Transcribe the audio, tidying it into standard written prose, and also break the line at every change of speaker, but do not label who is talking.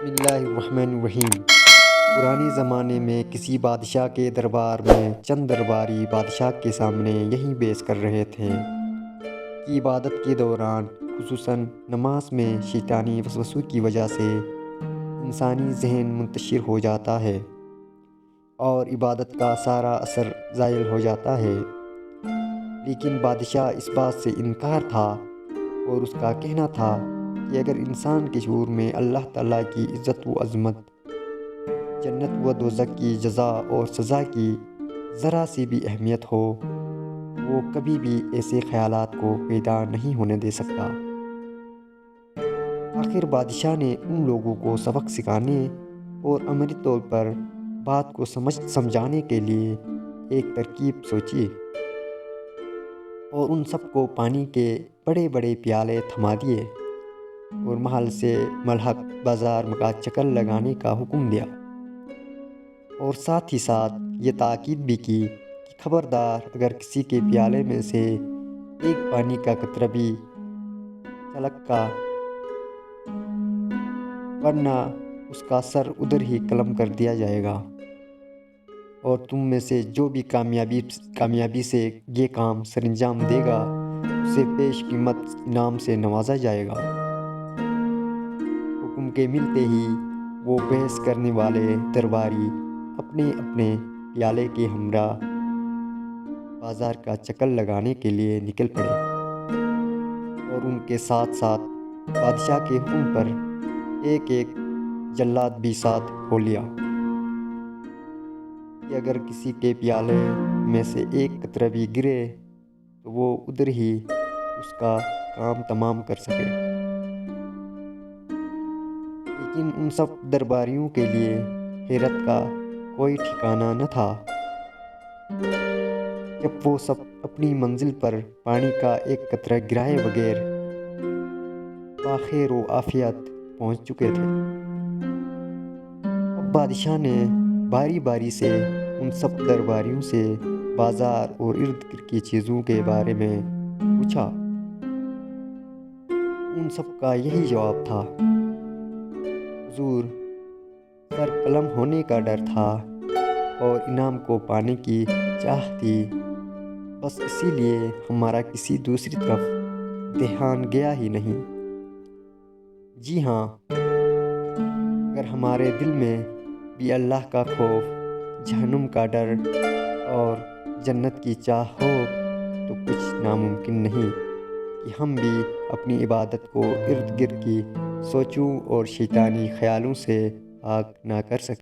بسم اللہ الرحمن الرحیم۔ پرانے زمانے میں کسی بادشاہ کے دربار میں چند درباری بادشاہ کے سامنے یہی بحث کر رہے تھے کہ عبادت کے دوران خصوصاً نماز میں شیطانی وسوسوں کی وجہ سے انسانی ذہن منتشر ہو جاتا ہے اور عبادت کا سارا اثر زائل ہو جاتا ہے، لیکن بادشاہ اس بات سے انکار تھا اور اس کا کہنا تھا کہ اگر انسان کے شعور میں اللہ تعالیٰ کی عزت و عظمت، جنت و دوزخ کی جزا اور سزا کی ذرا سی بھی اہمیت ہو، وہ کبھی بھی ایسے خیالات کو پیدا نہیں ہونے دے سکتا۔ آخر بادشاہ نے ان لوگوں کو سبق سکھانے اور عملی طور پر بات کو سمجھانے کے لیے ایک ترکیب سوچی اور ان سب کو پانی کے بڑے بڑے پیالے تھما دیے اور محل سے ملحق بازار کا چکر لگانے کا حکم دیا، اور ساتھ ہی ساتھ یہ تاکید بھی کی کہ خبردار اگر کسی کے پیالے میں سے ایک پانی کا قطرہ بھی چھلک کا، ورنہ اس کا سر ادھر ہی قلم کر دیا جائے گا، اور تم میں سے جو بھی کامیابی سے یہ کام سر انجام دے گا اسے پیش قیمت انعام سے نوازا جائے گا۔ حکم کے ملتے ہی وہ بحث کرنے والے درباری اپنے اپنے پیالے کے ہمراہ بازار کا چکر لگانے کے لیے نکل پڑے، اور ان کے ساتھ ساتھ بادشاہ کے حکم پر ایک ایک جلاد بھی ساتھ ہو لیا کہ اگر کسی کے پیالے میں سے ایک قطرہ بھی گرے تو وہ ادھر ہی اس کا کام تمام کر سکے۔ لیکن ان سب درباریوں کے لیے حیرت کا کوئی ٹھکانہ نہ تھا جب وہ سب اپنی منزل پر پانی کا ایک قطرہ گرائے بغیر بخیر و عافیت پہنچ چکے تھے۔ اب بادشاہ نے باری باری سے ان سب درباریوں سے بازار اور ارد گرد کی چیزوں کے بارے میں پوچھا۔ ان سب کا یہی جواب تھا، حضور، سر قلم ہونے کا ڈر تھا اور انعام کو پانے کی چاہ تھی، بس اسی لیے ہمارا کسی دوسری طرف دھیان گیا ہی نہیں۔ جی ہاں، اگر ہمارے دل میں بھی اللہ کا خوف، جہنم کا ڈر اور جنت کی چاہ ہو تو کچھ ناممکن نہیں کہ ہم بھی اپنی عبادت کو ارد گرد کی سوچوں اور شیطانی خیالوں سے پاک نہ کر سکیں۔